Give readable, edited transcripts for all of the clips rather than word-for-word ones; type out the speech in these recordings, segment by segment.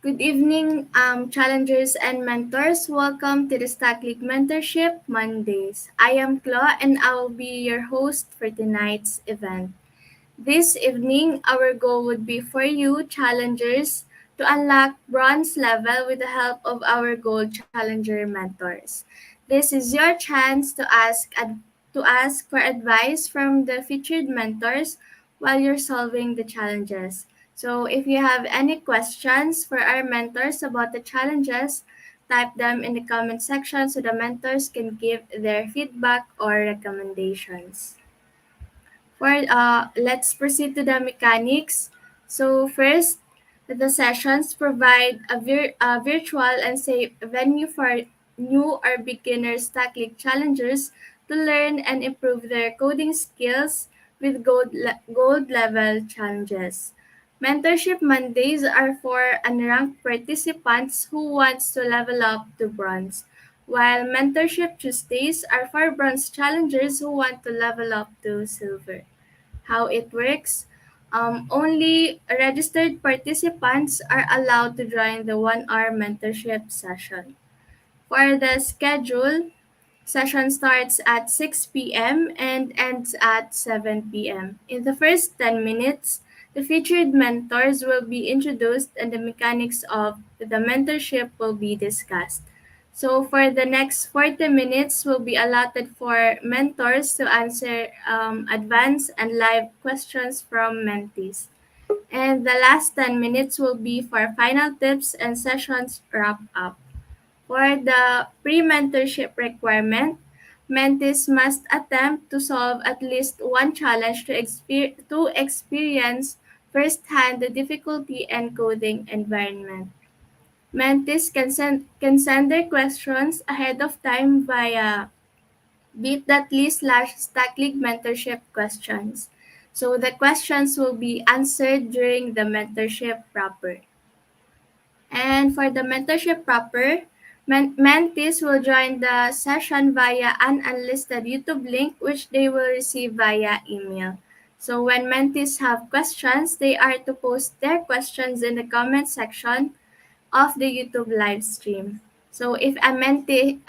Good evening, challengers and mentors. Welcome to the StackLeague Mentorship Mondays. I am Chloe and I will be your host for tonight's event. This evening, our goal would be for you, challengers, to unlock bronze level with the help of our gold challenger mentors. This is your chance to ask for advice from the featured mentors while you're solving the challenges. So, if you have any questions for our mentors about the challenges, type them in the comment section so the mentors can give their feedback or recommendations. Let's proceed to the mechanics. So first, the sessions provide a virtual and safe venue for new or beginner StackLeague challengers to learn and improve their coding skills with gold level challenges. Mentorship Mondays are for unranked participants who wants to level up to bronze, while Mentorship Tuesdays are for bronze challengers who want to level up to silver. How it works? Only registered participants are allowed to join the 1 hour mentorship session. For the schedule, session starts at 6 p.m. and ends at 7 p.m. In the first 10 minutes, the featured mentors will be introduced and the mechanics of the mentorship will be discussed. So for the next 40 minutes will be allotted for mentors to answer advanced and live questions from mentees. And the last 10 minutes will be for final tips and sessions wrap up. For the pre-mentorship requirement, mentees must attempt to solve at least one challenge to experience firsthand the difficulty and coding environment. Mentees can send their questions ahead of time via bit.ly/StackLeague Mentorship Questions. So the questions will be answered during the mentorship proper. And for the mentorship proper, mentees will join the session via an unlisted YouTube link which they will receive via email. So when mentees have questions, they are to post their questions in the comment section of the YouTube live stream. So if a mentee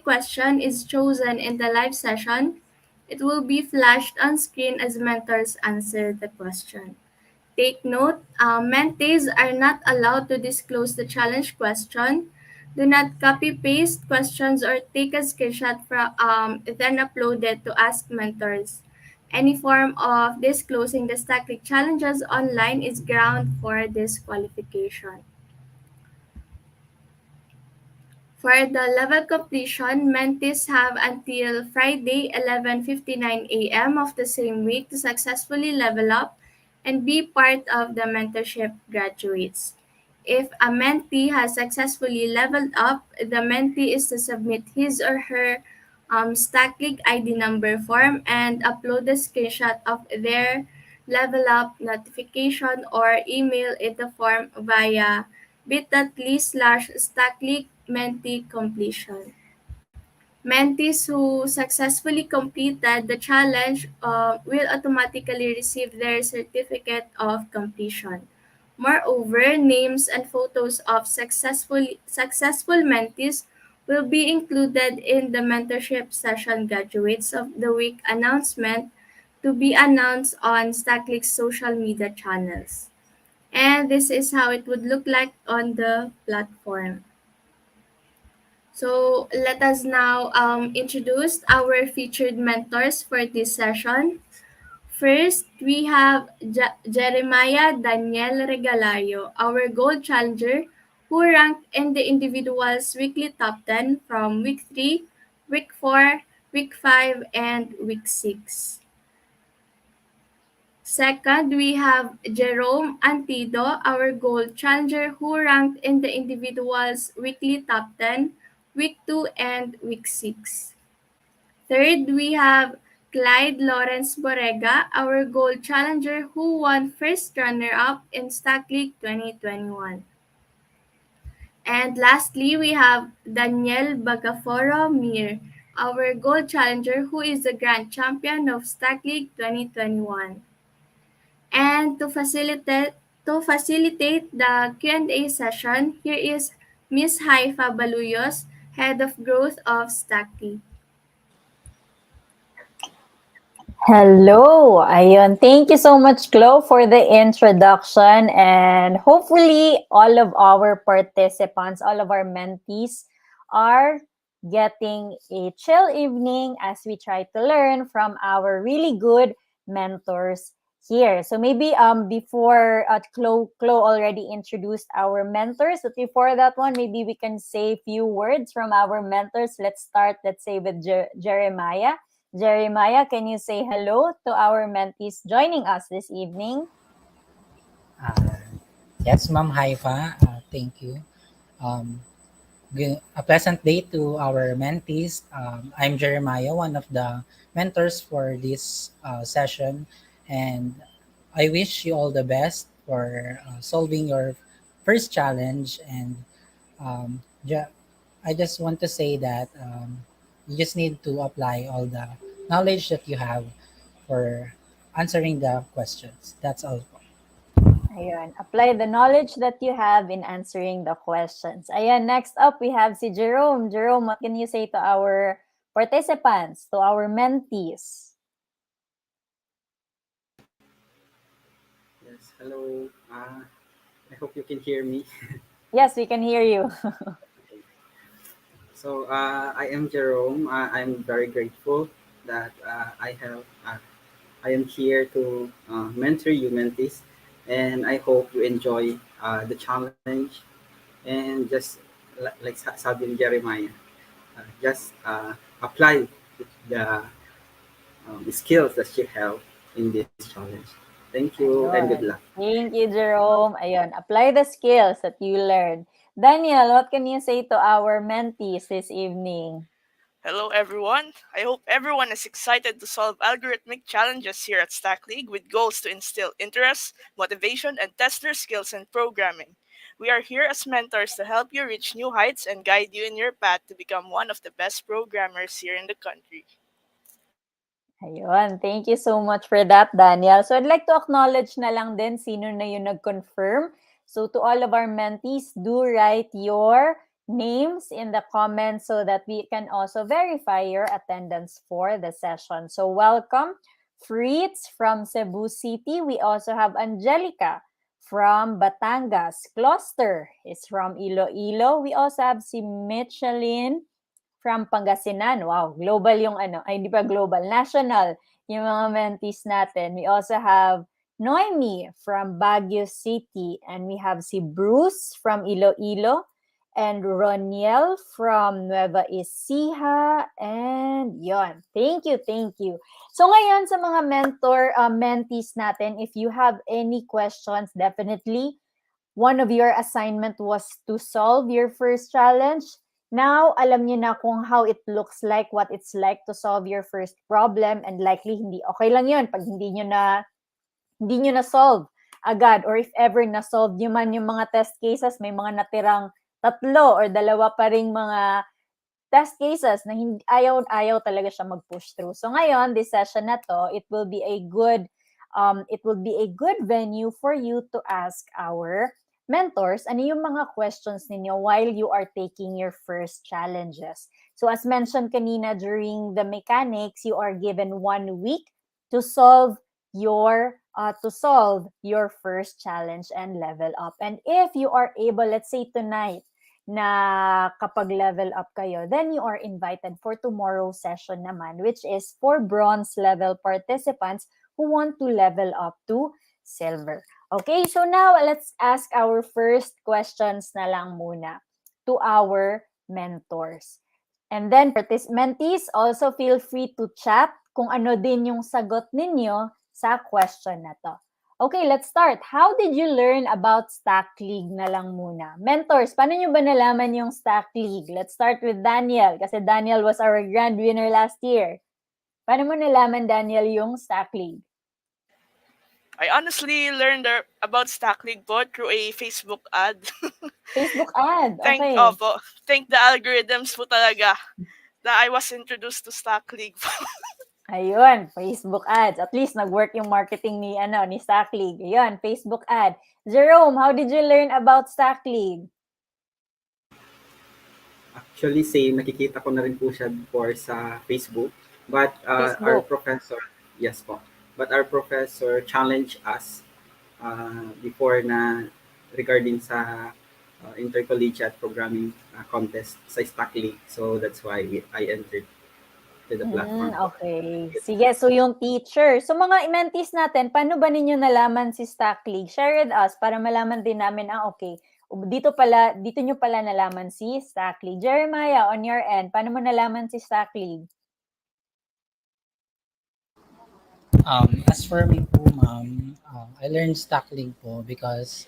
question is chosen in the live session, it will be flashed on screen as mentors answer the question. Take note, mentees are not allowed to disclose the challenge question. Do not copy paste questions or take a screenshot then upload it to ask mentors. Any form of disclosing the static challenges online is ground for disqualification. For the level completion, mentees have until Friday 11:59 a.m. of the same week to successfully level up and be part of the mentorship graduates. If a mentee has successfully leveled up, the mentee is to submit his or her StackLeague ID number form and upload a screenshot of their level up notification or email it the form via bit.ly/StackLeague mentee completion. Mentees who successfully completed the challenge will automatically receive their certificate of completion. Moreover, names and photos of successful mentees will be included in the mentorship session graduates of the week announcement to be announced on StackLeague's social media channels. And this is how it would look like on the platform. So let us now introduce our featured mentors for this session. First, we have Jeremiah Daniel Regalario, our gold challenger, who ranked in the individual's weekly top 10 from week 3, week 4, week 5, and week 6. Second, we have Jerome Antido, our gold challenger, who ranked in the individual's weekly top 10, week 2 and week 6. Third, we have Clyde Lawrence Borrega, our gold challenger, who won first runner-up in StackLeague 2021. And lastly, we have Daniel Bagaforo Mir, our gold challenger, who is the grand champion of StackLeague 2021. And to To facilitate the Q&A session, here is Ms. Haifa Baluyos, Head of Growth of StackLeague. Hello! Ayun. Thank you so much, Chloe, for the introduction. And hopefully, all of our participants, all of our mentees are getting a chill evening as we try to learn from our really good mentors here. So maybe before Chloe already introduced our mentors, but before that one, maybe we can say a few words from our mentors. Let's start, let's say, with Jeremiah. Jeremiah, can you say hello to our mentees joining us this evening? Uh, yes, Ma'am Haifa, thank you. Um, a pleasant day to our mentees. I'm Jeremiah, one of the mentors for this session, and I wish you all the best for solving your first challenge. And um, ju- I just want to say that you just need to apply all the knowledge that you have for answering the questions. That's all. Ayun, apply the knowledge that you have in answering the questions. Ayan, next up we have si Jerome. Jerome, what can you say to our participants, to our mentees? Yes, hello. I hope you can hear me. Yes, we can hear you. So, I am Jerome. I'm very grateful that I am here to mentor you, mentees, and I hope you enjoy the challenge. And just like sabi ni Jeremiah, just apply the skills that you have in this challenge. Thank you and good luck. Ayun. Thank you, Jerome. Ayun, apply the skills that you learned. Daniel, what can you say to our mentees this evening? Hello, everyone. I hope everyone is excited to solve algorithmic challenges here at StackLeague with goals to instill interest, motivation, and test their skills in programming. We are here as mentors to help you reach new heights and guide you in your path to become one of the best programmers here in the country. Ayun, thank you so much for that, Daniel. So I'd like to acknowledge na lang din sino na yung nag-confirm. So to all of our mentees, do write your names in the comments so that we can also verify your attendance for the session. So welcome, Fritz from Cebu City. We also have Angelica from Batangas. Cluster is from Iloilo. We also have si Michelin from Pangasinan. Wow, global yung ano, ay hindi pa global, national yung mga mentees natin. We also have Noemi from Baguio City, and we have si Bruce from Iloilo, and Roniel from Nueva Ecija, and yon. Thank you, thank you. So ngayon sa mga mentees natin, if you have any questions, definitely one of your assignment was to solve your first challenge. Now, alam niyo na kung how it looks like, what it's like to solve your first problem, and likely hindi okay lang yun pag hindi nyo na solve agad, or if ever na solve nyo man yung mga test cases, may mga natirang 3 or 2 pa ring mga test cases na hindi, ayaw talaga siya mag-push through. So ngayon, this session na to, it will be a good venue for you to ask our mentors ano yung mga questions ninyo while you are taking your first challenges. So as mentioned kanina during the mechanics, you are given 1 week to solve your first challenge and level up. And if you are able, let's say tonight, na kapag level up kayo, then you are invited for tomorrow's session naman, which is for bronze level participants who want to level up to silver. Okay, so now let's ask our first questions na lang muna to our mentors. And then, mentees, also feel free to chat kung ano din yung sagot ninyo sa question na to. Okay, let's start. How did you learn about StackLeague na lang muna? Mentors, paano nyo ba nalaman yung StackLeague? Let's start with Daniel, kasi Daniel was our grand winner last year. Paano mo nalaman, Daniel, yung StackLeague? I honestly learned about StackLeague po through a Facebook ad. Facebook ad, okay. Thank the algorithms po talaga that I was introduced to StackLeague po. Ayun, Facebook ads. At least nag-work yung marketing ni StackLeague. Ayun, Facebook ad. Jerome, how did you learn about StackLeague? Actually, same. Nakikita ko na rin po siya before sa Facebook. But our Facebook. professor, yes po. But our professor challenged us before na regarding sa intercollegiate programming contest sa Stack League. So that's why I entered to the platform po. Okay. Sige, so yung teacher. So mga mentees natin, paano ba ninyo nalaman si StackLeague? Share with us para malaman din namin, okay, dito nyo pala nalaman si StackLeague. Jeremiah, on your end, paano mo nalaman si StackLeague? As for me po, ma'am, I learned StackLeague po because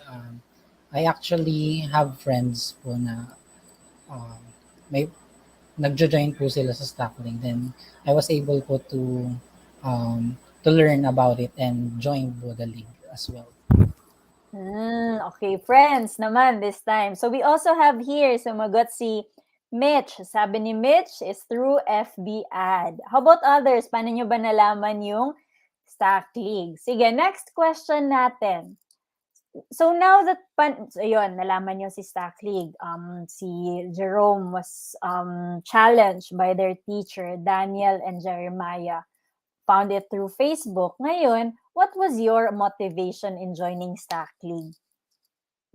I actually have friends po na um, may nagjo-join po sila sa StackLeague. Then I was able po to learn about it and join po the league as well. Okay, friends naman this time. So we also have here, sumagot si Mitch. Sabi ni Mitch is through FB ad. How about others? Paano nyo ba nalaman yung StackLeague? Sige, next question natin. So now that, so yun, nalaman nyo si StackLeague. Si Jerome was challenged by their teacher, Daniel and Jeremiah. Found it through Facebook. Ngayon, what was your motivation in joining StackLeague?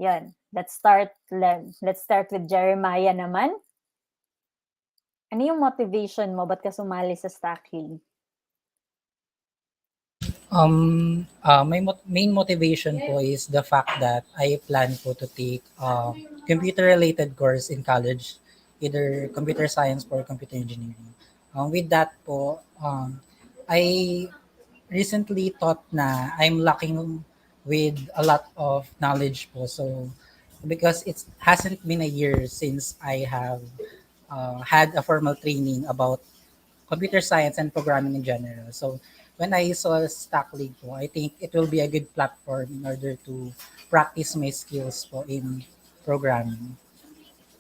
Yan. Let's start with Jeremiah naman. Ano yung motivation mo? Ba't ka sumali sa StackLeague? My main motivation po is the fact that I plan po to take computer-related course in college, either computer science or computer engineering. With that po, I recently thought na I'm lacking with a lot of knowledge po. So, because it hasn't been a year since I have had a formal training about computer science and programming in general. So, when I saw StackLeague po, I think it will be a good platform in order to practice my skills po in programming.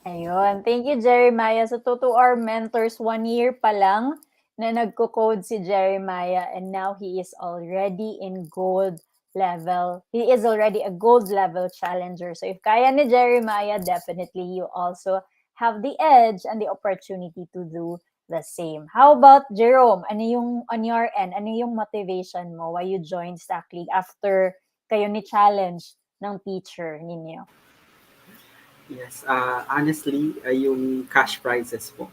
Ayun. Thank you, Jeremiah. So, to our mentors, 1 year pa lang na nagko-code si Jeremiah and now he is already in gold level. He is already a gold level challenger. So, if kaya ni Jeremiah, definitely you also have the edge and the opportunity to do the same. How about Jerome? Ano yung on your end? Ano yung motivation mo? Why you joined StackLeague after kayo ni challenge ng teacher ninyo? Yes, honestly, yung cash prizes po.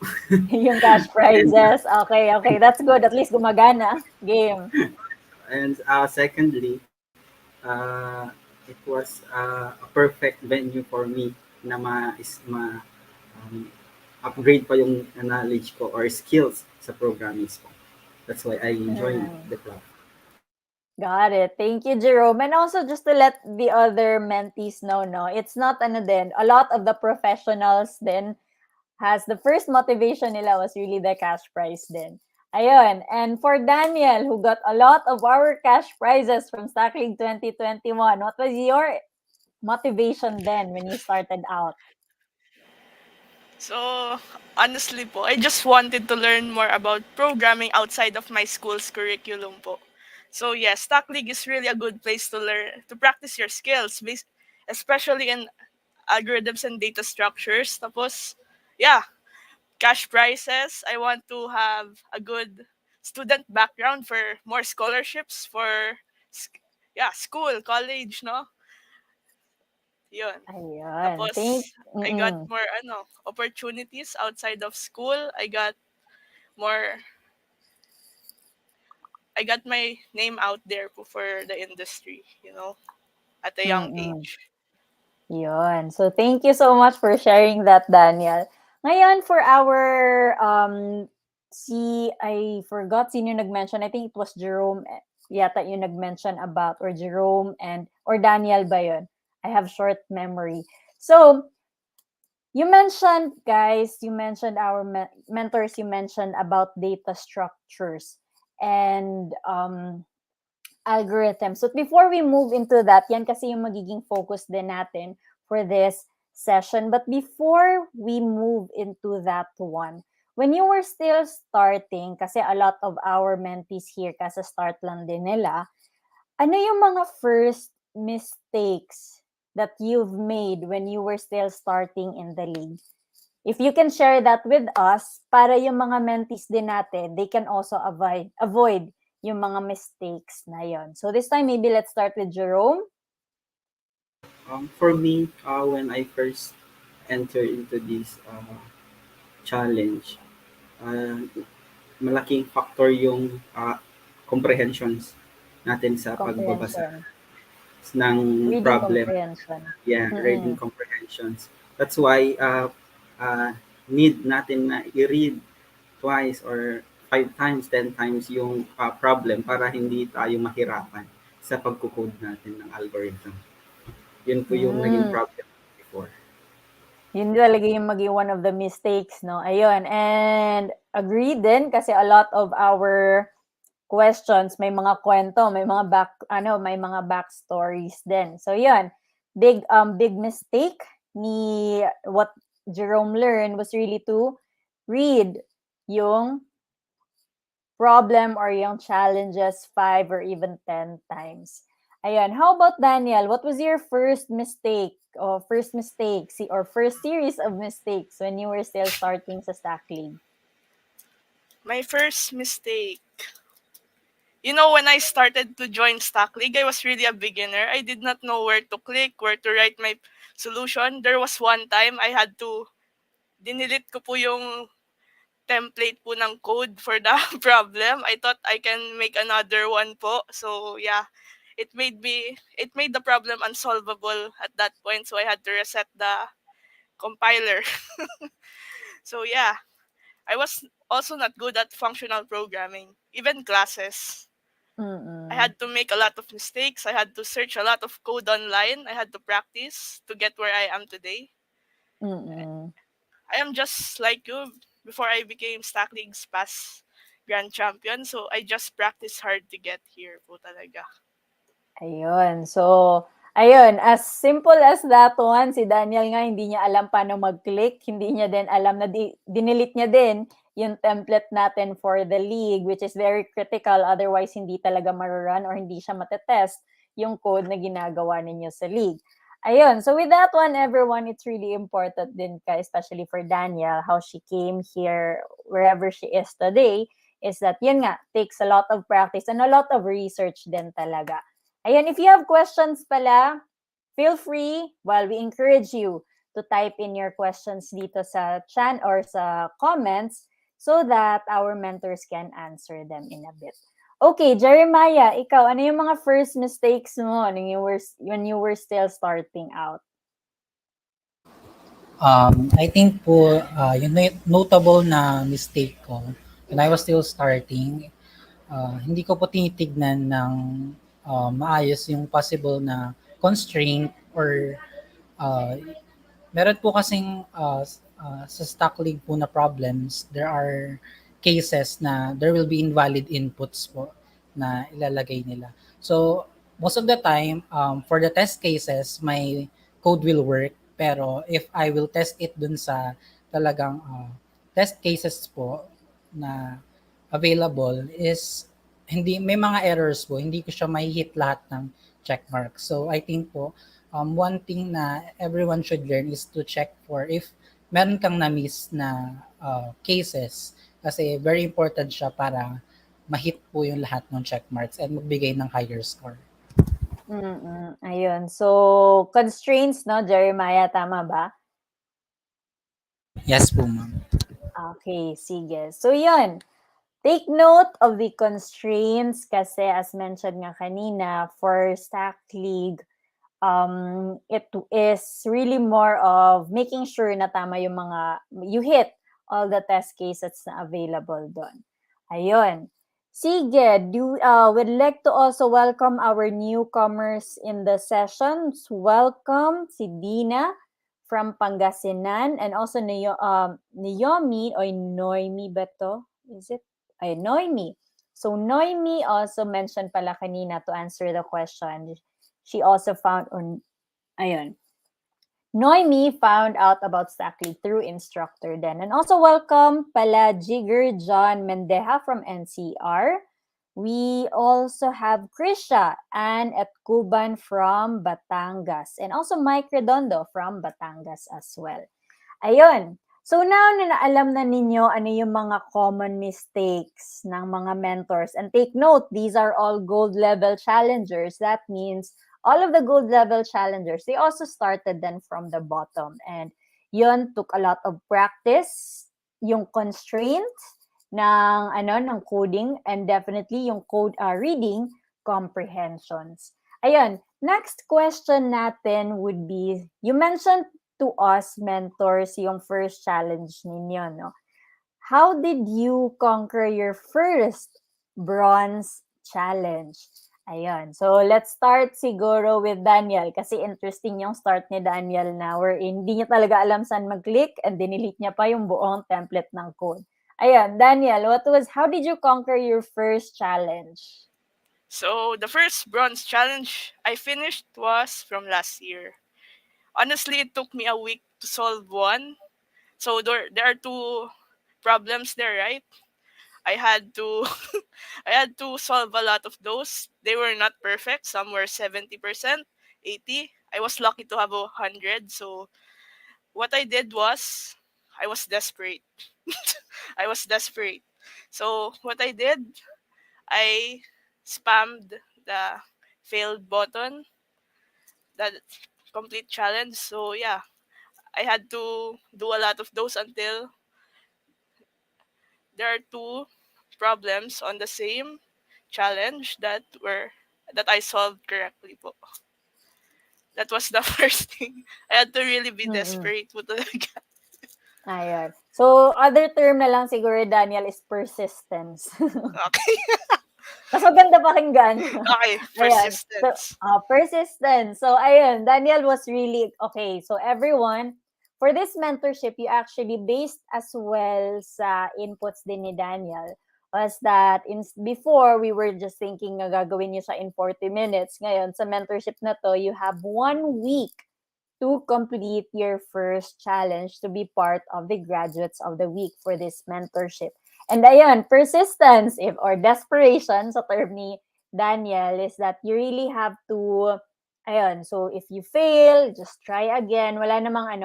Yung cash prizes. Okay, okay. That's good. At least gumagana. Game. And secondly, it was a perfect venue for me na um, upgrade pa yung knowledge ko or skills sa programming po. That's why I joined the club. Got it. Thank you, Jerome. And also, just to let the other mentees know, no, it's not ano din. A lot of the professionals then has the first motivation nila was really the cash prize din. Ayun. And for Daniel, who got a lot of our cash prizes from StackLeague 2021, what was your motivation then when you started out? So, honestly po, I just wanted to learn more about programming outside of my school's curriculum po. So, yes, Stack League is really a good place to learn, to practice your skills, especially in algorithms and data structures. Tapos, yeah, cash prizes. I want to have a good student background for more scholarships for, school, college, no? Yun. Ayun. Tapos, I got Mm-mm. more opportunities outside of school. More I got my name out there for the industry, at a young Mm-mm. age. Yun. So, thank you so much for sharing that, Daniel. Ngayon, for our, I forgot sino nag-mention. I think it was Jerome yata yung nag-mention about, or Jerome or Daniel ba yun? I have short memory. So, you mentioned, guys, our mentors, you mentioned about data structures and algorithms. So before we move into that, yan kasi yung magiging focus din natin for this session. But before we move into that one, when you were still starting, kasi a lot of our mentees here, kasi start lang din nila, ano yung mga first mistakes that you've made when you were still starting in the league? If you can share that with us, para yung mga mentees din natin, they can also avoid yung mga mistakes na yon. So this time, maybe let's start with Jerome. For me, when I first entered into this challenge, uh, malaking factor yung comprehensions natin sa pagbabasa Comprehension. ng Reading problem. comprehension. Yeah, reading Mm-mm. comprehensions. That's why need natin na i-read twice or 5 times, 10 times yung problem para hindi tayo mahirapan sa pagkukode natin ng algorithm. Yun po yung naging Mm. problem before. Yun talaga yung maging one of the mistakes, no? Ayun. And agree din kasi a lot of our questions may mga kwento, may mga backstories din. So yun, big mistake ni what Jerome learned was really to read yung problem or yung challenges 5 or even 10 times. Ayun. How about Daniel? What was your first mistake or first series of mistakes when you were still starting sa Stack League? My first mistake. You know, when I started to join StackLeague, I was really a beginner. I did not know where to click, where to write my solution. There was one time I had to dinilit ko po yung template po ng code for the problem. I thought I can make another one po. So yeah, it made the problem unsolvable at that point. So I had to reset the compiler. So yeah, I was also not good at functional programming, even classes. I Mm-mm. had to make a lot of mistakes. I had to search a lot of code online. I had to practice to get where I am today. Mm-mm. I am just like you before I became Stack League's past grand champion. So I just practice hard to get here po talaga. Ayun. So, ayun, as simple as that one, si Daniel nga hindi niya alam paano mag-click, hindi niya din alam na dinilit niya din yung template natin for the league, which is very critical. Otherwise, hindi talaga marurun or hindi siya matetest yung code na ginagawa ninyo sa league. Ayun. So, with that one, everyone, it's really important din ka, especially for Daniel, how she came here, wherever she is today, is that, yun nga, takes a lot of practice and a lot of research din talaga. Ayan, if you have questions pala, feel free, while we encourage you to type in your questions dito sa chat or sa comments so that our mentors can answer them in a bit. Okay, Jeremiah, ikaw, ano yung mga first mistakes mo when you were still starting out? I think po, yung notable na mistake ko when I was still starting, hindi ko po tinitignan ng maayos yung possible na constraint or uh, meron po kasing sa stock league po na problems, there are cases na there will be invalid inputs po na ilalagay nila. So, most of the time, for the test cases, my code will work. Pero if I will test it dun sa talagang test cases po na available is hindi may mga errors po, hindi ko siya may hit lahat ng check mark. So I think po one thing na everyone should learn is to check for if meron kang na-miss na cases kasi very important siya para ma-hit po yung lahat ng check marks and magbigay ng higher score. Ayun. So, constraints, no, Jeremiah, tama ba? Yes po, ma'am. Okay, sige. So, yun. Take note of the constraints kasi as mentioned nga kanina, for Stack League, it is really more of making sure na tama yung you hit all the test cases na available doon. Ayun. Sige, would like to also welcome our newcomers in the sessions. Welcome si Dina from Pangasinan and also Naomi or Noemi ba to? Is it? Ay, Noemi. So Noemi also mentioned pala kanina to answer the question. She also found ayun. Noemi found out about StackLeague through instructor then. And also welcome pala Jigger John Mendeja from NCR. We also have Krisha and at Cuban from Batangas. And also Mike Redondo from Batangas as well. Ayun. So now na alam na ninyo ano yung mga common mistakes ng mga mentors. And take note, these are all gold level challengers. That means all of the gold level challengers, they also started then from the bottom. And yun took a lot of practice, yung constraint ng coding, and definitely yung code reading comprehensions. Ayun, next question natin would be, you mentioned to us mentors yung first challenge ninyo, no? How did you conquer your first bronze challenge? Ayun. So, let's start siguro with Daniel kasi interesting yung start ni Daniel na wherein hindi niya talaga alam saan mag-click and dinilit niya pa yung buong template ng code. Ayun, Daniel, how did you conquer your first challenge? So, the first bronze challenge I finished was from last year. Honestly, it took me a week to solve one. So, there are two problems there, right? I had to I had to solve a lot of those. They were not perfect. Some were 70%, 80. I was lucky to have 100. So what I did was I was desperate. I was desperate. So what I did, I spammed the failed button, that complete challenge. So yeah, I had to do a lot of those until there are two problems on the same challenge that I solved correctly po. That was the first thing. I had to really be Mm-mm. desperate po talaga. Ayun. So, other term na lang siguro, Daniel, is persistence. Okay. Mas maganda pakinggan. Okay, Ayan. So, persistence. persistence. So, ayun, Daniel was really, okay. So, everyone, for this mentorship, you actually, based as well sa inputs din ni Daniel, was that before, we were just thinking na gagawin niyo siya in 40 minutes. Ngayon, sa mentorship na to, you have 1 week to complete your first challenge to be part of the graduates of the week for this mentorship. And ayun, persistence if or desperation sa term ni Daniel is that you really have to ayun, so if you fail, just try again. Wala namang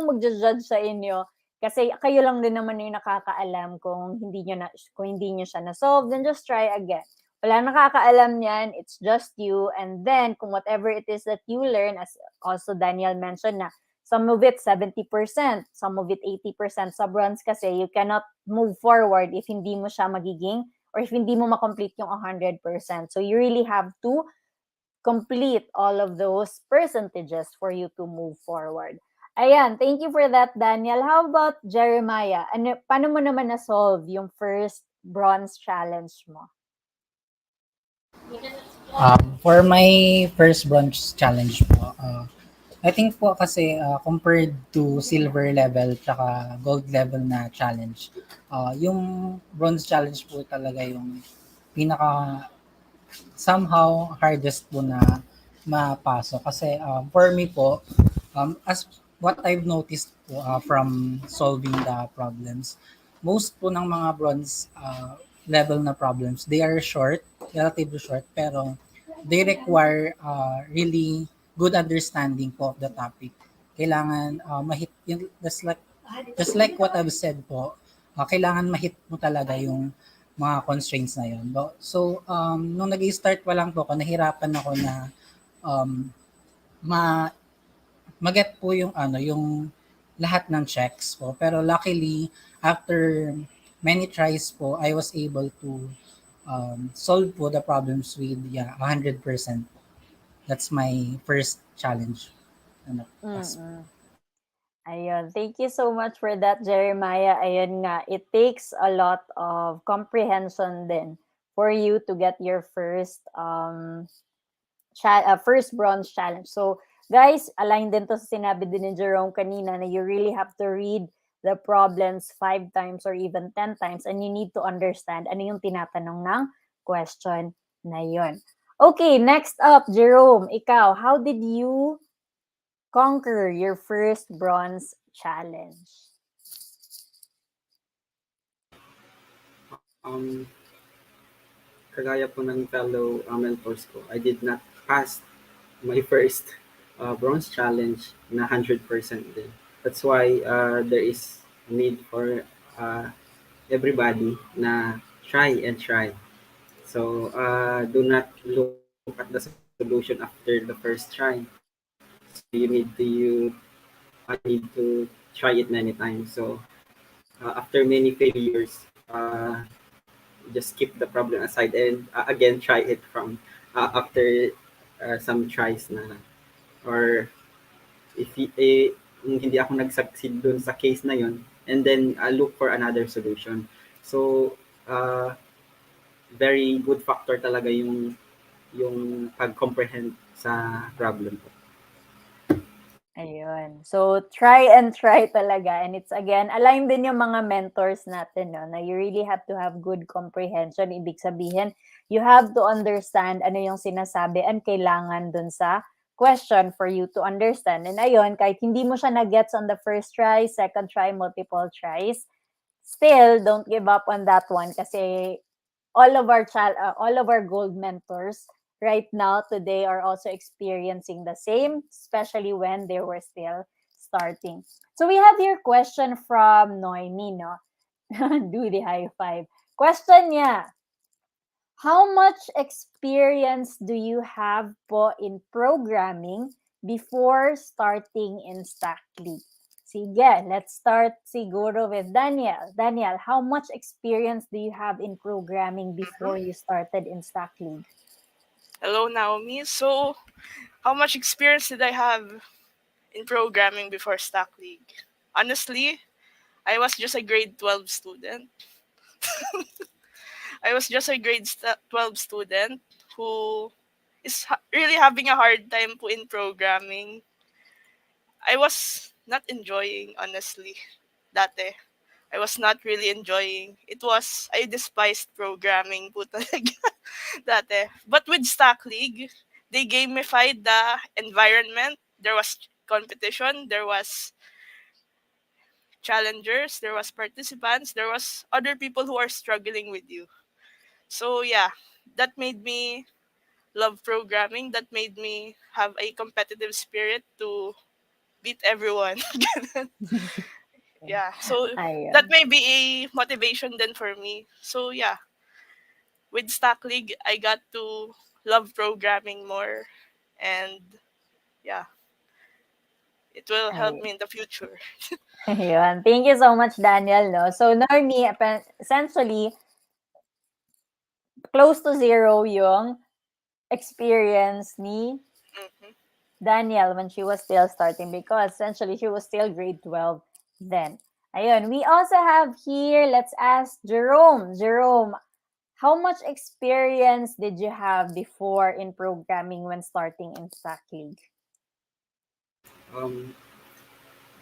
magja-judge sa inyo kasi kayo lang din naman yung nakakaalam kung hindi niyo siya na-solve, then just try again. Wala nakakaalam niyan, it's just you. And then, kung whatever it is that you learn, as also Daniel mentioned na, some of it 70%, some of it 80%. Sa bronze kasi, you cannot move forward if hindi mo siya magiging, or if hindi mo makomplete yung 100%. So, you really have to complete all of those percentages for you to move forward. Ayan, thank you for that, Daniel. How about Jeremiah? Paano mo naman na-solve yung first bronze challenge mo? For my first bronze challenge po, I think po kasi compared to silver level tsaka gold level na challenge, yung bronze challenge po talaga yung pinaka somehow hardest po na mapasok. Kasi for me po, as what I've noticed po from solving the problems, most po ng mga bronze level na problems, they are short, relatively short, pero they require really good understanding po of the topic. Kailangan mahit, just like what I've said po, kailangan mahit mo talaga yung mga constraints na yun. So, nung nag-start pa lang po ako, nahirapan ako na um, ma maget po yung yung lahat ng checks po. Pero luckily, after many tries po, I was able to solve po the problems with 100%. That's my first challenge. Yes. Mm. Ayun. Thank you so much for that, Jeremiah. Ayun nga, it takes a lot of comprehension din for you to get your first first bronze challenge. So, guys, align din to sa sinabi din ni Jerome kanina na you really have to read the problems 5 times or even 10 times and you need to understand ano yung tinatanong ng question na yun. Okay, next up, Jerome, ikaw, how did you conquer your first bronze challenge? Um, kagaya po ng fellow mentors ko, I did not pass my first bronze challenge na 100% din. That's why there is a need for everybody na try and try. So do not look at the solution after the first try. So you need to try it many times. So after many failures, just keep the problem aside and again try it from after some tries na, or if hindi ako nag-succeed dun sa case na yon, and then look for another solution. So very good factor talaga yung pag-comprehend sa problem ko. Ayun. So, try and try talaga. And it's again, align din yung mga mentors natin, no, na you really have to have good comprehension. Ibig sabihin, you have to understand ano yung sinasabi and kailangan dun sa question for you to understand. And ayun, kahit hindi mo siya na-gets on the first try, second try, multiple tries, still, don't give up on that one kasi all of our gold mentors right now today are also experiencing the same, especially when they were still starting. So we have your question from Noemi, no? Do the high five. Question niya, how much experience do you have po in programming before starting in StackLeague? Sige, let's start siguro with Daniel. Daniel, how much experience do you have in programming before you started in StackLeague? Hello, Naomi. So, how much experience did I have in programming before StackLeague? Honestly, I was just a grade 12 student. I was just a grade 12 student who is really having a hard time po in programming. I was not enjoying, honestly, dati. I was not really enjoying. I despised programming po talaga dati. But with Stack League, they gamified the environment. There was competition, there was challengers, there was participants, there was other people who are struggling with you. So yeah, that made me love programming. That made me have a competitive spirit to beat everyone. Yeah, so that Ayun. may be a motivation then for me. So yeah, with Stack League, I got to love programming more, and yeah, it will help Ay, me in the future. ayun. Thank you so much, Daniel. No? So, Normie, essentially, close to zero yung experience ni Hmm. Daniel when she was still starting because essentially she was still grade 12 then. Ayun, we also have here, let's ask Jerome. Jerome, how much experience did you have before in programming when starting in Stack League? Um,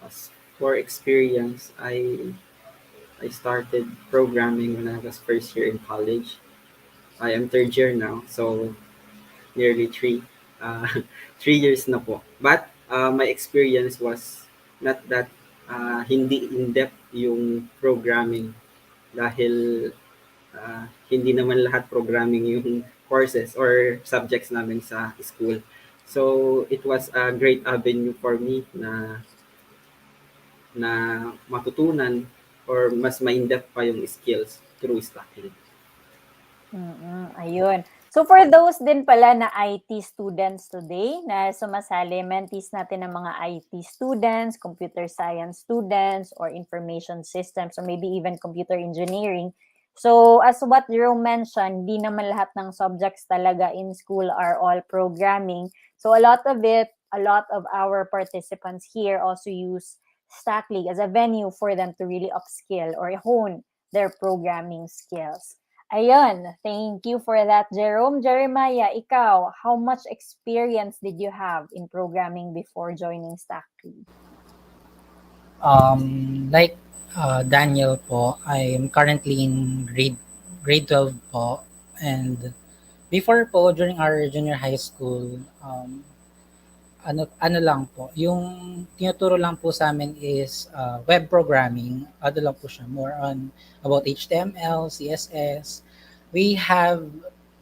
as for experience, I started programming when I was first year in college. I am third year now, so nearly uh, 3 years na po. But my experience was not that hindi in-depth yung programming dahil hindi naman lahat programming yung courses or subjects namin sa school. So it was a great avenue for me na matutunan or mas ma-in-depth pa yung skills through stacking. Ayun. So for those din pala na IT students today na sumasali, mentees natin ng mga IT students, computer science students, or information systems, or maybe even computer engineering. So as what Jerome mentioned, di naman lahat ng subjects talaga in school are all programming. So a lot of our participants here also use Stack League as a venue for them to really upskill or hone their programming skills. Ayun, thank you for that, Jerome. Jeremiah, ikaw, how much experience did you have in programming before joining StackLeague? Like Daniel po, I'm currently in grade 12 po, and before po during our junior high school, ano lang po, yung tinuturo lang po sa amin is web programming. Ano lang po siya, more on about HTML, CSS. We have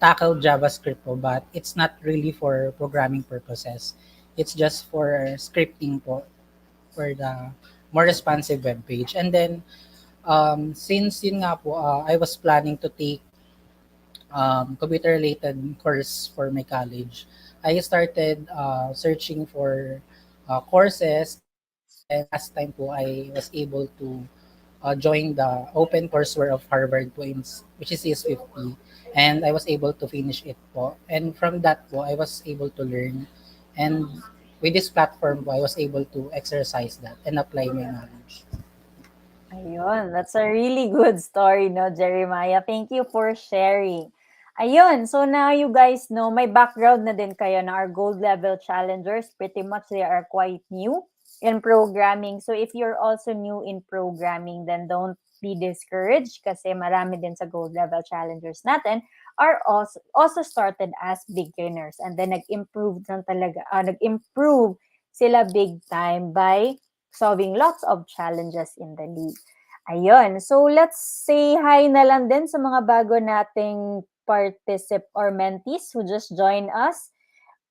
tackle JavaScript po, but it's not really for programming purposes. It's just for scripting po for the more responsive web page. And then since yun nga po, I was planning to take computer related course for my college. I started searching for courses, and then last time po I was able to join the open courseware of Harvard po, which is CS50, and I was able to finish it po. And from that po, I was able to learn, and with this platform po, I was able to exercise that and apply my knowledge. Ayun, that's a really good story, no, Jeremiah? Thank you for sharing. Ayun, so now you guys know, may background na din kayo na our gold level challengers. Pretty much they are quite new in programming. So if you're also new in programming, then don't be discouraged kasi marami din sa gold level challengers natin are also started as beginners and then nag-improve lang talaga, nag-improve sila big time by solving lots of challenges in the league. Ayun. So, let's say hi na lang din sa mga bago nating or mentees who just joined us.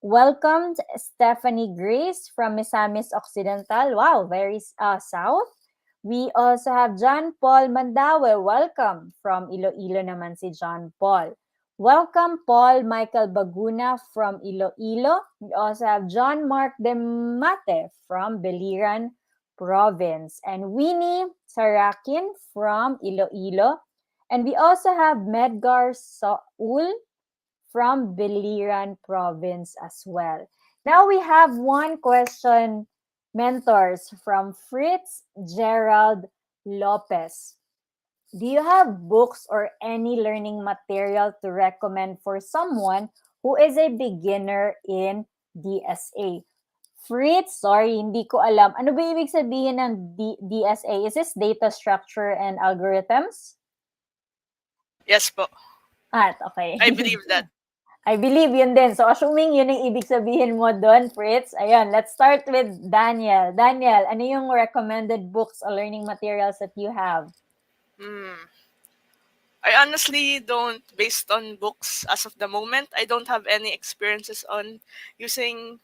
Welcome, Stephanie Grace from Misamis Occidental. Wow, very south. We also have John Paul Mandawe. Welcome from Iloilo naman si John Paul. Welcome, Paul Michael Baguna from Iloilo. We also have John Mark Demate from Beliran Province and Winnie Sarakin from Iloilo. And we also have Medgar Saul from Biliran Province as well. Now we have one question, mentors, from Fritz Gerald Lopez. Do you have books or any learning material to recommend for someone who is a beginner in DSA? Fritz, sorry, hindi ko alam. Ano ba ibig sabihin ng DSA? Is this data structure and algorithms? Yes po. Okay. I believe that. I believe yun din. So, assuming yun ang ibig sabihin mo doon, Fritz, ayun, let's start with Daniel. Daniel, ano yung recommended books or learning materials that you have? I honestly don't, based on books as of the moment, I don't have any experiences on using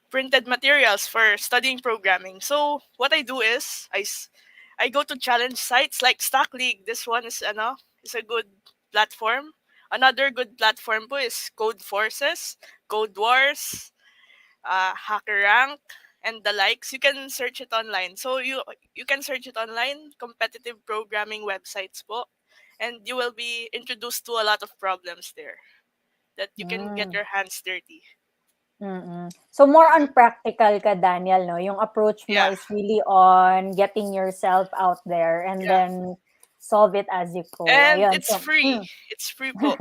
printed materials for studying programming. So what I do is I go to challenge sites like StackLeague. This one is is a good platform. Another good platform po is Code Forces, Code Wars, Hacker Rank, and the likes. You can search it online. So you can search it online, competitive programming websites po, and you will be introduced to a lot of problems there that you can get your hands dirty. So more on practical ka, Daniel, no? Yung approach mo Yeah. is really on getting yourself out there and then solve it as you go. And Ayun. it's So, free. It's free po.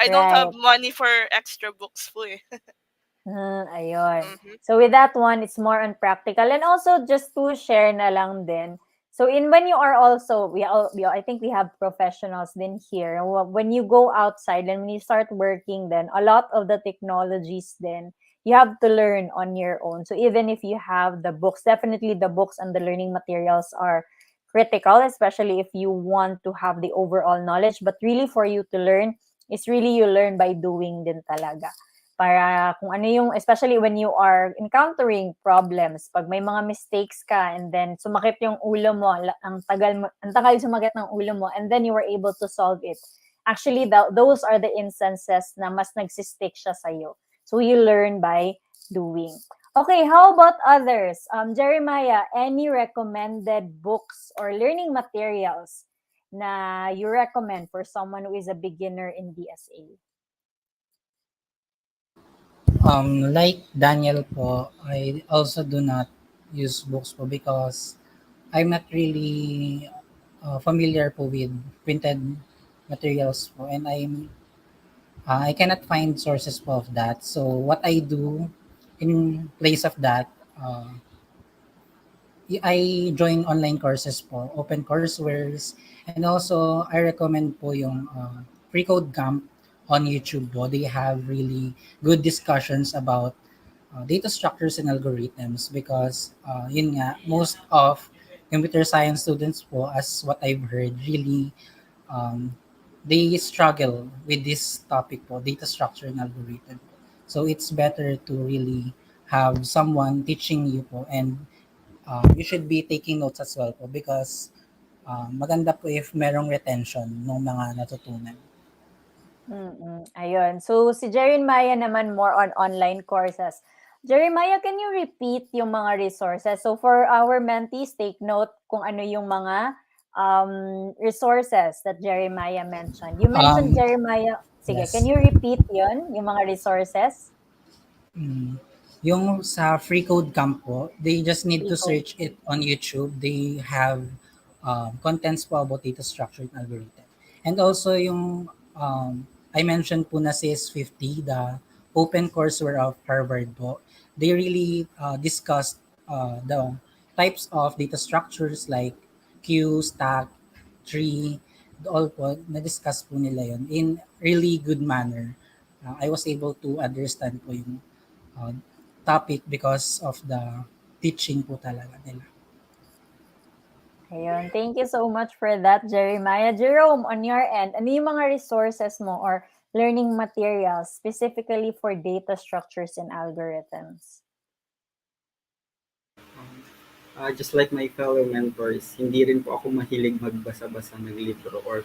I don't have right. money for extra books po eh. Ayun. Mhm. So with that one, it's more on practical. And also just to share na lang din. So when you are also, I think we have professionals din here. When you go outside and when you start working then, a lot of the technologies then, you have to learn on your own. So even if you have the books, definitely the books and the learning materials are critical, especially if you want to have the overall knowledge. But really for you to learn, it's really you learn by doing din talaga. Para kung ano yung, especially when you are encountering problems, pag may mga mistakes ka and then sumakit yung ulo mo, ang tagal sumakit ng ulo mo, and then you were able to solve it. Actually, those are the instances na mas nagsistick siya sa'yo. So you learn by doing. Okay, how about others? Jeremiah, any recommended books or learning materials na you recommend for someone who is a beginner in DSA? Like Daniel po, I also do not use books po because I'm not really familiar po with printed materials po, and I cannot find sources po of that. So what I do in place of that, I join online courses po, open courseware, and also I recommend po yung Free Code Camp on YouTube po. They have really good discussions about data structures and algorithms because yun nga, most of computer science students po, as what I've heard, really um, they struggle with this topic po, data structure and algorithm. So it's better to really have someone teaching you po, and you should be taking notes as well po, because maganda po if merong retention ng mga natutunan. Ayun. So, si Jeremiah naman more on online courses. Jeremiah, can you repeat yung mga resources? So, for our mentees, take note kung ano yung mga resources that Jeremiah mentioned. You mentioned, Um, Jeremiah, sige, can yes. you repeat yun, yung mga resources? Mm. Yung sa free code camp po, they just need Free to code. search it on YouTube. They have contents po about data structure and algorithm. And also yung I mentioned po na CS50, the open courseware of Harvard po, they really discussed the types of data structures like queue, stack, tree, all po, na-discuss po nila yon in really good manner. I was able to understand po yung uh, topic because of the teaching po talaga nila. Ayun. Thank you so much for that, Jeremiah. Jerome, on your end, ano yung mga resources mo or learning materials specifically for data structures and algorithms? Just like my fellow mentors, hindi rin po ako mahilig magbasa-basa ng libro or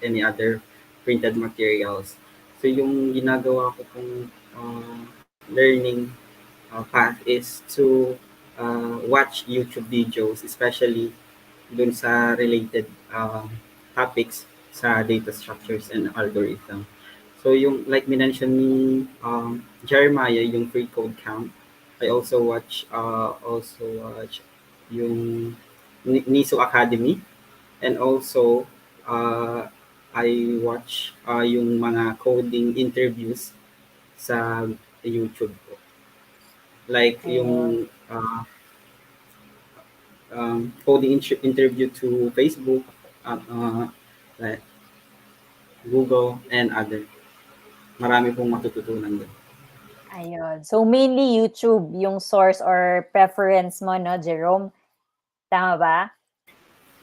any other printed materials. So yung ginagawa ko pong learning path is to watch YouTube videos, especially dun sa related topics sa data structures and algorithm. So yung like minention ni Jeremiah, yung free code count, I also watch yung NISO Academy, and also uh, I watch yung mga coding interviews sa YouTube po. Like Ayun. yung coding interview to Facebook, like Google, and other. Marami pong matututunan doon. Ayun. So, mainly YouTube yung source or preference mo, no, Jerome? Tama ba?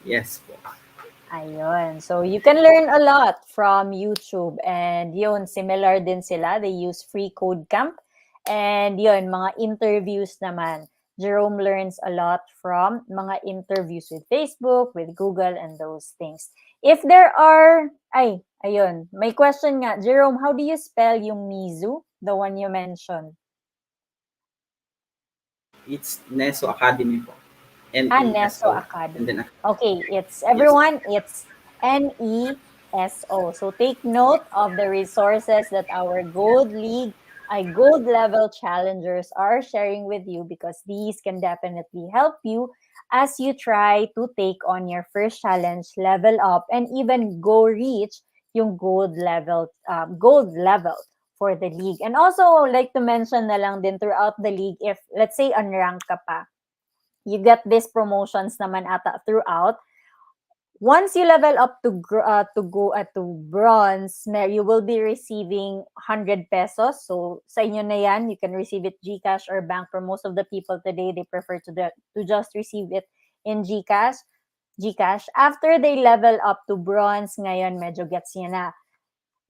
Yes po. Ayun. So, you can learn a lot from YouTube. And yun, similar din sila. They use free code camp. And yun, mga interviews naman. Jerome learns a lot from mga interviews with Facebook, with Google, and those things. If there are, ayun, may question nga. Jerome, how do you spell yung Mizu? The one you mentioned. It's Neso Academy po. Neso Neso, and Academy. then Okay, it's yes. everyone, it's NESO. So take note of the resources that our gold level challengers are sharing with you, because these can definitely help you as you try to take on your first challenge, level up, and even go reach yung gold level for the league. And also, like to mention na lang din throughout the league, if let's say unranked ka pa, you get these promotions naman ata throughout. Once you level up to bronze, you will be receiving 100 pesos. So sa inyo na yan, you can receive it GCash or bank. For most of the people today, they prefer to just receive it in GCash. After they level up to bronze, ngayon medyo gets niya na.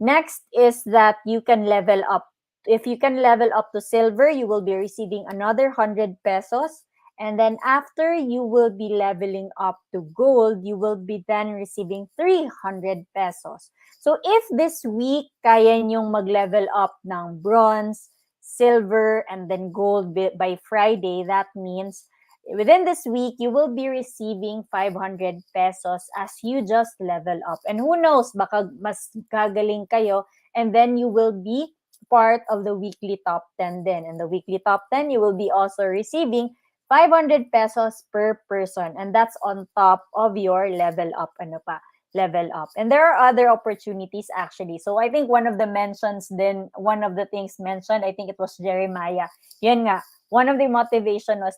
Next is that you can level up. If you can level up to silver, you will be receiving another 100 pesos. And then after you will be leveling up to gold, you will be then receiving 300 pesos. So if this week kaya nyong mag-level up ng bronze, silver, and then gold by Friday, that means within this week, you will be receiving 500 pesos as you just level up. And who knows, baka mas gagaling kayo, and then you will be part of the weekly top 10 then. And the weekly top 10, you will be also receiving 500 pesos per person. And that's on top of your level up. Level up. And there are other opportunities actually. So I think one of the things mentioned, I think it was Jeremiah. Yun nga, one of the motivation was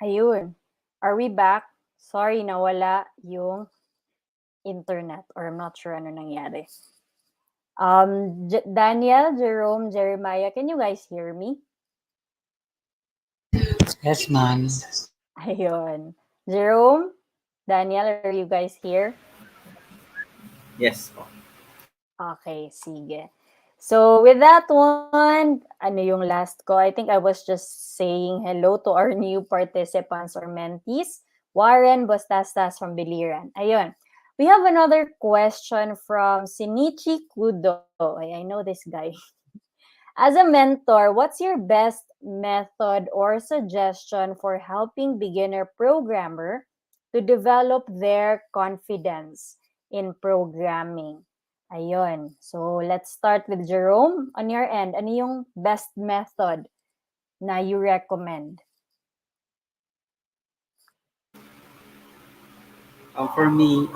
Ayun. Are we back? Sorry, nawala yung internet or I'm not sure ano nangyari. Daniel, Jerome, Jeremiah, can you guys hear me? Yes, ma'am. Ayun. Jerome, Daniel, are you guys here? Yes po. Okay, sige. So with that one, ano yung last ko? I think I was just saying hello to our new participants or mentees. Warren Bostastas from Biliran. Ayun. We have another question from Sinichi Kudo. I know this guy. As a mentor, what's your best method or suggestion for helping beginner programmer to develop their confidence in programming? Ayun. So, let's start with Jerome. On your end, ano yung best method na you recommend? For me,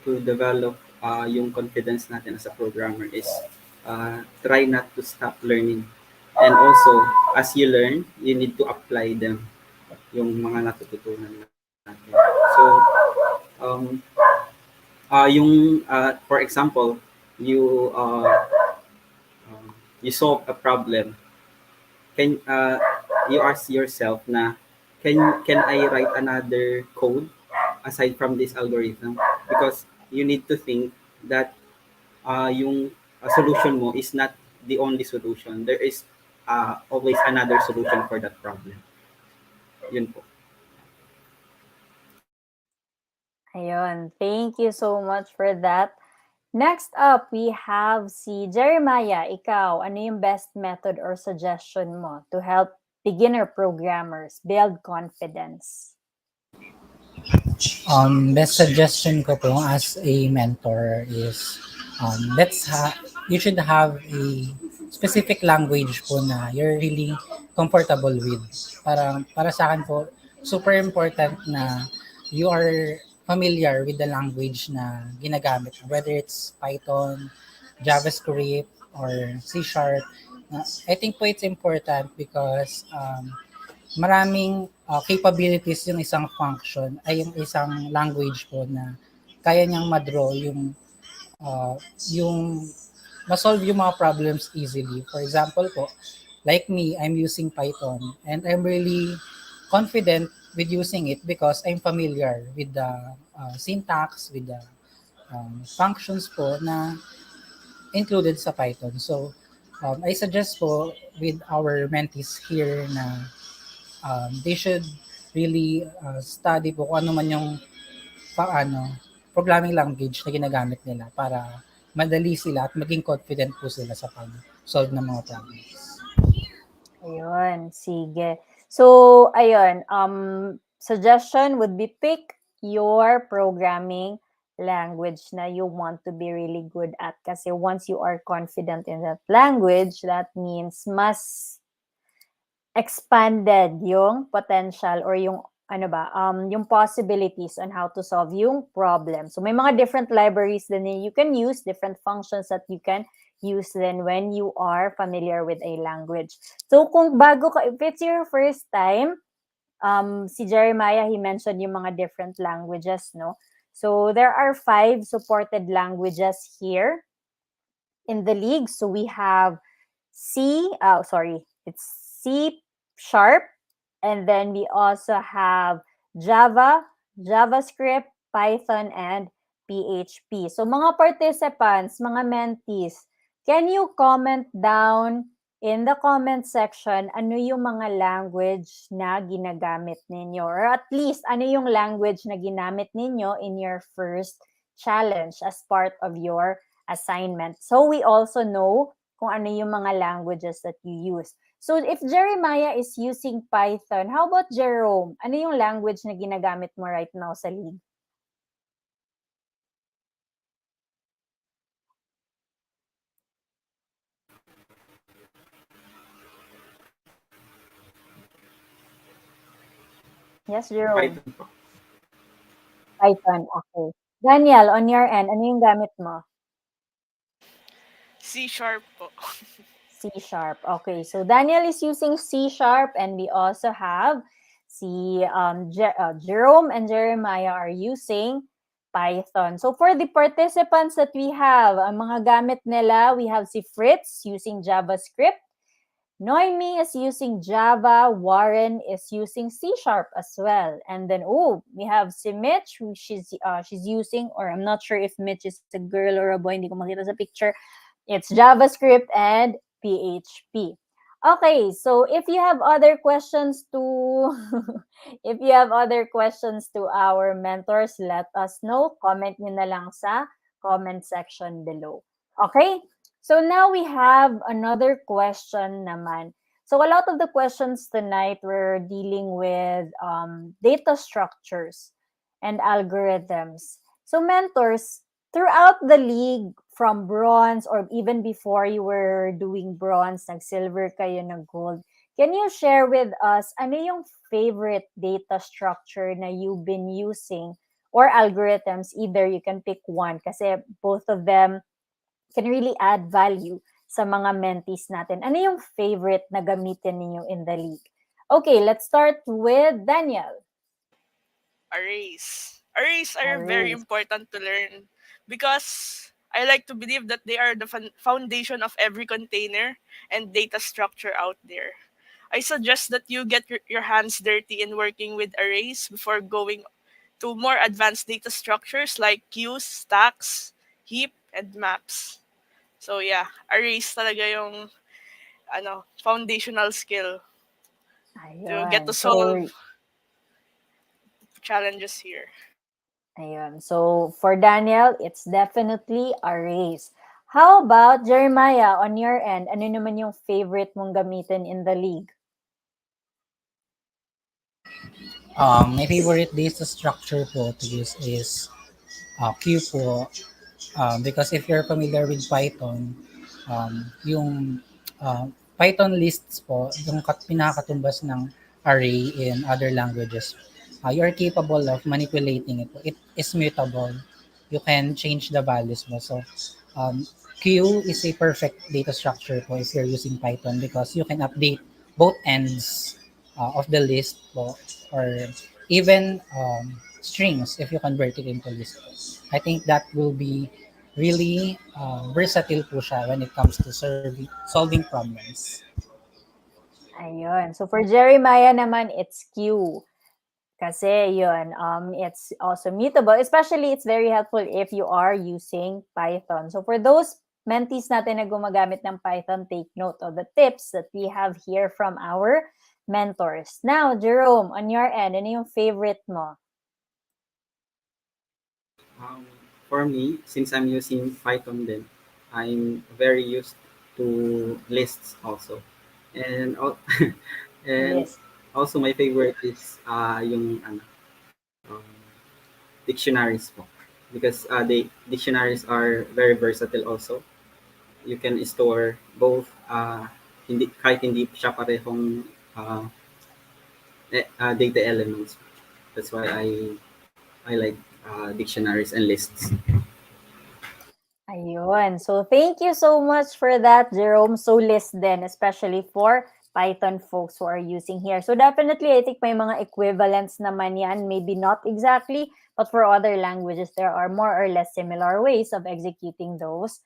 to develop yung confidence natin as a programmer is try not to stop learning. And also, as you learn, you need to apply them, yung mga natututunan natin. So, um, for example, you you solve a problem. Can you ask yourself na can I write another code aside from this algorithm? Because you need to think that yung solution mo is not the only solution. There is always another solution for that problem. Yun po. Ayun. Thank you so much for that. Next up, we have si Jeremiah. Ikaw, ano yung best method or suggestion mo to help beginner programmers build confidence? Best suggestion ko po as a mentor is you should have a specific language po na you're really comfortable with. Para sa akin po, super important na you are familiar with the language na ginagamit, whether it's Python, JavaScript, or C Sharp. I think po it's important because maraming capabilities yung isang function ay yung isang language po na kaya niyang ma-draw yung ma-solve yung mga problems easily. For example po, like me, I'm using Python and I'm really confident with using it because I'm familiar with the syntax, with the functions po na included sa Python. So, I suggest po with our mentees here na they should really study po kung ano man yung paano programming language na ginagamit nila para madali sila at maging confident po sila sa pag-solve ng mga problems. Ayun, sige. So, ayun, suggestion would be pick your programming language na you want to be really good at. Kasi once you are confident in that language, that means mas expanded yung potential or yung yung possibilities on how to solve yung problem. So may mga different libraries then you can use, different functions that you can use then when you are familiar with a language. So kung bago ka, if it's your first time, si Jeremiah, he mentioned yung mga different languages, no? So there are 5 supported languages here in the league. So we have it's C sharp, and then we also have Java, JavaScript, Python, and PHP. So mga participants, mga mentees, can you comment down in the comment section ano yung mga language na ginagamit ninyo? Or at least ano yung language na ginamit ninyo in your first challenge as part of your assignment. So we also know kung ano yung mga languages that you use. So if Jeremiah is using Python, how about Jerome? Ano yung language na ginagamit mo right now sa league? Yes, Jerome. Python po. Python, okay. Daniel, on your end, ano yung gamit mo? C sharp po. C sharp. Okay, so Daniel is using C sharp and we also have Si Jerome and Jeremiah are using Python. So for the participants that we have, ang mga gamit nila, we have si Fritz using JavaScript. Noemi is using Java. Warren is using C# as well. And then, we have si Mitch, who she's using, or I'm not sure if Mitch is a girl or a boy, hindi ko makita sa picture. It's JavaScript and PHP. Okay, so if you have other questions to if you have other questions to our mentors, let us know. Comment nyo na lang sa comment section below. Okay? So now we have another question naman. So a lot of the questions tonight were dealing with data structures and algorithms. So mentors, throughout the league, from bronze or even before you were doing bronze, nag-silver kayo, nag-gold, can you share with us ano yung favorite data structure na you've been using or algorithms? Either you can pick one kasi both of them can really add value sa mga mentees natin. Ano yung favorite na gamitin ninyo in the league? Okay, let's start with Daniel. Arrays. Arrays are very Arrays. important to learn because I like to believe that they are the foundation of every container and data structure out there. I suggest that you get your hands dirty in working with arrays before going to more advanced data structures like queues, stacks, heap, and maps. So yeah, arrays talaga yung foundational skill to get to Ayun. solve challenges here. Ayun. So, for Daniel, it's definitely arrays. How about Jeremiah, on your end? Ano naman yung favorite mong gamitin in the league? My favorite data structure po to use is queue po. Because if you're familiar with Python, yung Python lists po, yung pinakatumbas ng array in other languages, you are capable of manipulating it. It is mutable. You can change the values mo. So, queue is a perfect data structure po if you're using Python because you can update both ends of the list po, or even strings if you convert it into list. I think that will be really versatile po siya when it comes to solving problems. Ayun. So, for Jeremiah naman, it's Q. Kasi yun, it's also mutable. Especially, it's very helpful if you are using Python. So, for those mentees natin na gumagamit ng Python, take note of the tips that we have here from our mentors. Now, Jerome, on your end, ano yung favorite mo? For me, since I'm using Python then, I'm very used to lists also. And and Yes. also my favorite is yung dictionaries po. Because the dictionaries are very versatile also. You can store both kahit hindi siya parehong data elements. That's why I like dictionaries and lists. Ayun. So, thank you so much for that, Jerome. So, list din, especially for Python folks who are using here. So, definitely, I think may mga equivalents naman yan. Maybe not exactly, but for other languages, there are more or less similar ways of executing those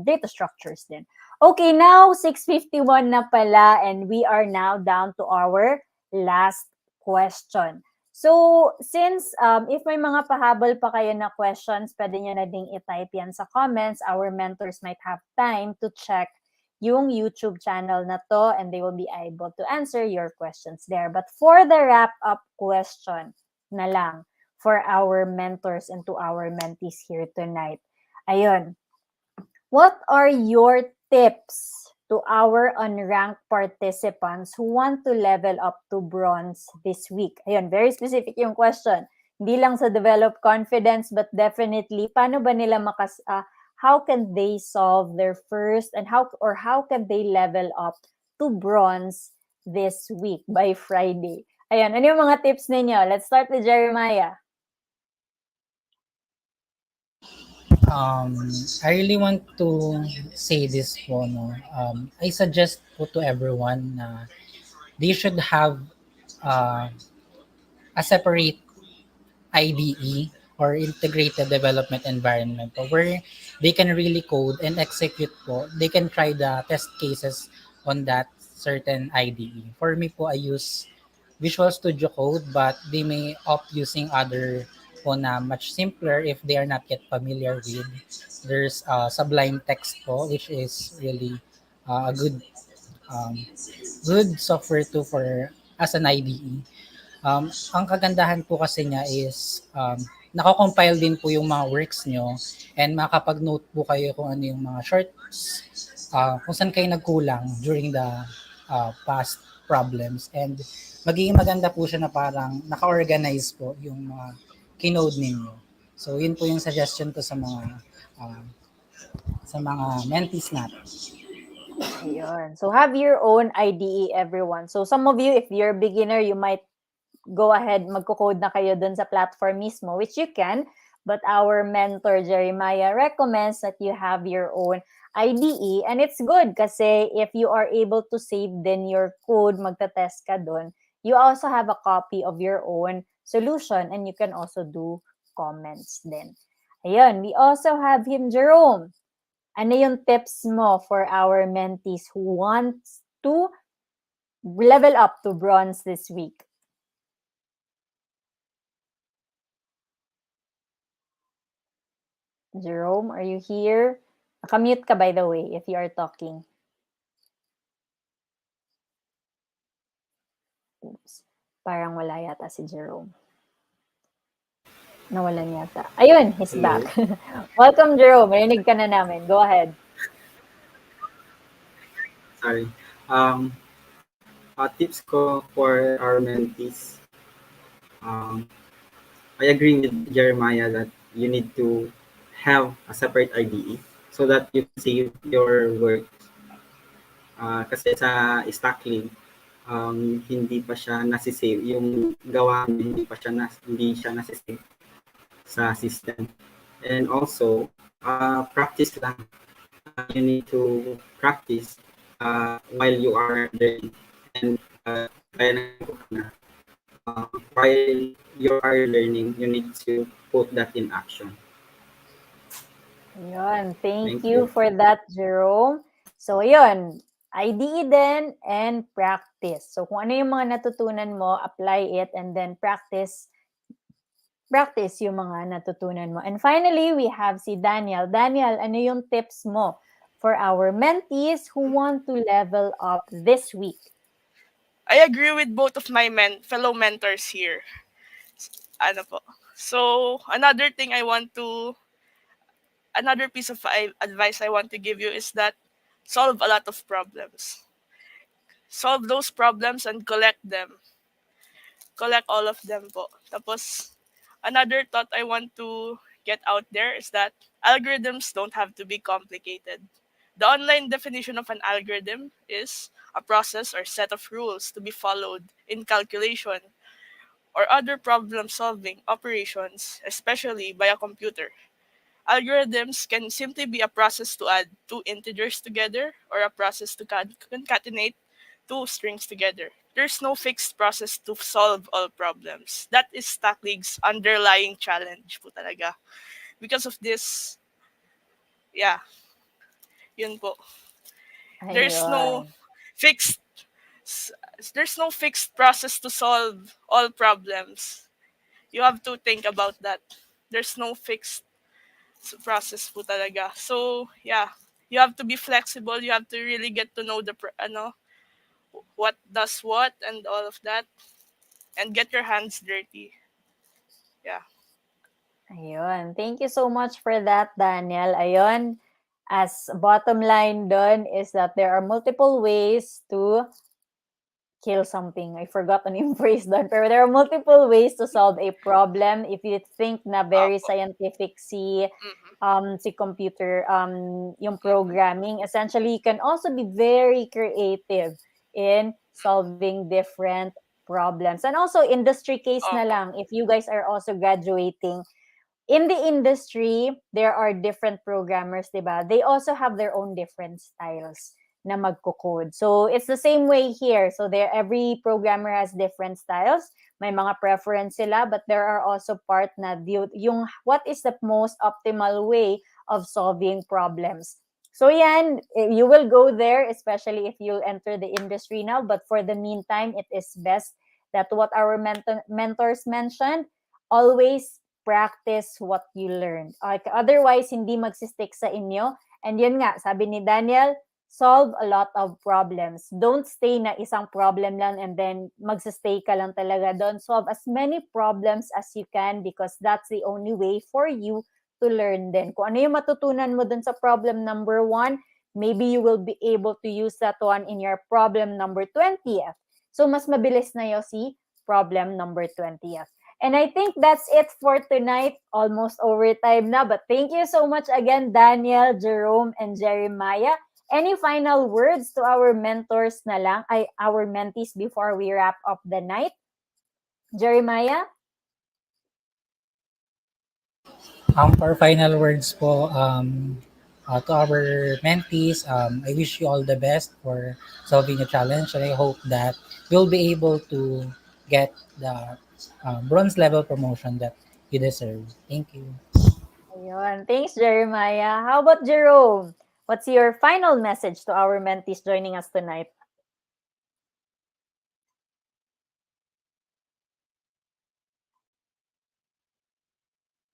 data structures din. Okay, now, 6:51 na pala, and we are now down to our last question. So, since if may mga pahabol pa kayo na questions, pwede nyo na ding i-type yan sa comments. Our mentors might have time to check yung YouTube channel na to and they will be able to answer your questions there. But for the wrap-up question na lang for our mentors and to our mentees here tonight, ayun, what are your tips to our unranked participants who want to level up to bronze this week? Ayun, very specific yung question. Hindi lang sa develop confidence, but definitely, paano ba nila how can they solve their first and how can they level up to bronze this week by Friday? Ayun, ano yung mga tips ninyo? Let's start with Jeremiah. I really want to say this po, no? I suggest po to everyone na they should have uh, a separate IDE or integrated development environment po, where they can really code and execute po. They can try the test cases on that certain IDE. For me po, I use Visual Studio Code, but they may opt using other po na much simpler if they are not yet familiar with. There's Sublime Text po, which is really a um, good software to for as an IDE. Ang kagandahan po kasi niya is nako-compile din po yung mga works nyo and makakapag-note po kayo kung ano yung mga shorts, kung saan kayo nagkulang during the past problems, and magiging maganda po siya na parang naka-organize po yung mga kinode ninyo. So yun po yung suggestion ko uh, sa mga mentees natin. Ayun. So have your own IDE, everyone. So some of you, if you're a beginner, you might go ahead, magko-code na kayo dun sa platform mismo, which you can. But our mentor, Jeremiah, recommends that you have your own IDE. And it's good kasi if you are able to save then your code, magta-test ka dun, you also have a copy of your own solution and you can also do comments then. Ayun, we also have him, Jerome. Ano yung tips mo for our mentees who wants to level up to bronze this week? Jerome, are you here? Nakamute ka, by the way, if you are talking. Oops. Parang wala yata si Jerome. Nawalan yata. Ayun, he's Hello. back. Welcome, Jerome. Marinig ka na namin. Go ahead. Sorry. Tips ko for our mentees. I agree with Jeremiah that you need to have a separate IDE so that you can save your work. Kasi sa StackLeague, hindi pa siya nasisave. Yung gawa hindi siya nasisave sa system. And also, practice lang. You need to practice while you are learning. And while you are learning, you need to put that in action. Ayun. Thank Thank you you. for that, Jerome. So, ayun. IDE din and practice. So, kung ano yung mga natutunan mo, apply it and then practice yung mga natutunan mo. And finally, we have si Daniel. Daniel, ano yung tips mo for our mentees who want to level up this week? I agree with both of my fellow mentors here. Ano po. So, another piece of advice I want to give you is that solve a lot of problems. Solve those problems and collect them. Collect all of them po. Tapos, another thought I want to get out there is that algorithms don't have to be complicated. The online definition of an algorithm is a process or set of rules to be followed in calculation or other problem solving operations, especially by a computer. Algorithms can simply be a process to add two integers together or a process to concatenate two strings together. There's no fixed process to solve all problems. That is StackLeague's underlying challenge po talaga. Because of this, yeah, yun po. There's no Ayun. fixed s- there's no fixed process to solve all problems. You have to think about that. There's no fixed process po talaga. So, yeah, you have to be flexible. You have to really get to know what does what and all of that and get your hands dirty. Yeah. Ayun. Thank you so much for that, Daniel. Ayun. As bottom line done is that there are multiple ways to kill something. I forgot ano yung phrase doon. Pero there are multiple ways to solve a problem. If you think na very Opo. scientific Mhm. si computer, yung Mhm. programming, essentially, you can also be very creative in solving different problems. And also, industry case na Opo. lang, if you guys are also graduating, in the industry, there are different programmers, diba? They also have their own different styles na magko-code. So it's the same way here. So there, every programmer has different styles. May mga preference sila, but there are also part na yung what is the most optimal way of solving problems. So yan, you will go there, especially if you enter the industry now. But for the meantime, it is best that what our mentors mentioned, always practice what you learned. Otherwise, hindi magsistick sa inyo. And yun nga, sabi ni Daniel, solve a lot of problems. Don't stay na isang problem lang and then magsistay ka lang talaga doon. Solve as many problems as you can because that's the only way for you to learn din. Kung ano yung matutunan mo dun sa problem number 1, maybe you will be able to use that one in your problem number 20th. So, mas mabilis na yung si problem number 20th. And I think that's it for tonight. Almost overtime na. But thank you so much again, Daniel, Jerome, and Jeremiah. Any final words to our mentors na lang, our mentees before we wrap up the night? Jeremiah? For final words po, to our mentees, I wish you all the best for solving the challenge, and I hope that you'll be able to get the bronze level promotion that you deserve. Thank you. Ayun. Thanks, Jeremiah. How about Jerome? What's your final message to our mentees joining us tonight?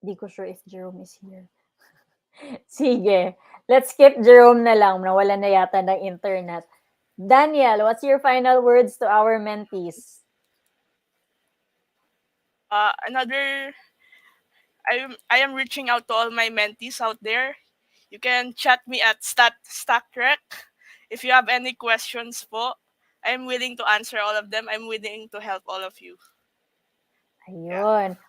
Di ko sure if Jerome is here. Sige. Let's skip Jerome na lang. Nawala na yata ng internet. Daniel, what's your final words to our mentees? Another, I am reaching out to all my mentees out there. You can chat me at StackRec. If you have any questions po, I'm willing to answer all of them. I'm willing to help all of you. Ayun. Yeah.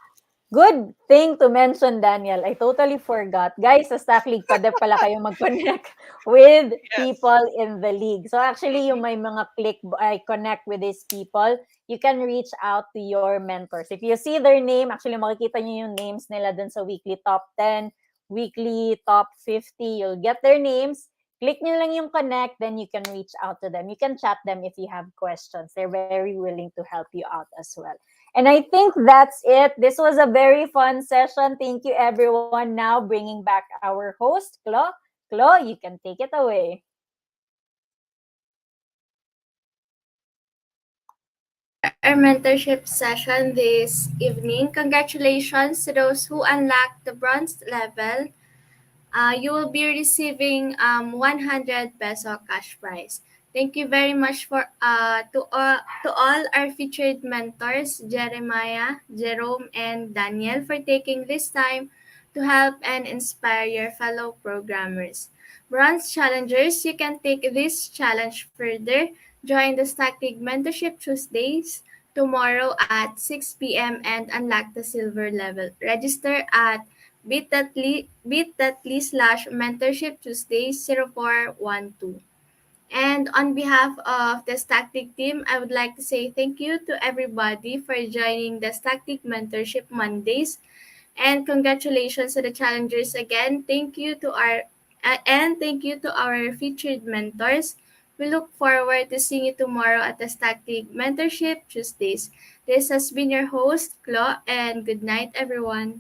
Good thing to mention, Daniel. I totally forgot. Guys, sa StackLeague, pwede pala kayong mag-connect with people in the league. So actually, yung may mga connect with these people, you can reach out to your mentors. If you see their name, actually makikita nyo yung names nila dun sa weekly top 10, weekly top 50. You'll get their names. Click nyo lang yung connect, then you can reach out to them. You can chat them if you have questions. They're very willing to help you out as well. And I think that's it. This was a very fun session. Thank you, everyone. Now, bringing back our host, Chloe. Chloe, you can take it away. Our mentorship session this evening. Congratulations to those who unlocked the bronze level. You will be receiving 100 peso cash prize. Thank you very much for to all our featured mentors, Jeremiah, Jerome, and Daniel, for taking this time to help and inspire your fellow programmers. Bronze challengers, you can take this challenge further. Join the StackLeague Mentorship Tuesdays tomorrow at 6 p.m. and unlock the silver level. Register at bit.ly/mentorship Tuesdays 0412. And on behalf of the StackLeague team, I would like to say thank you to everybody for joining the StackLeague Mentorship Mondays. And congratulations to the challengers again. Thank you to our featured mentors. We look forward to seeing you tomorrow at the StackLeague Mentorship Tuesdays. This has been your host, Chloe, and good night, everyone.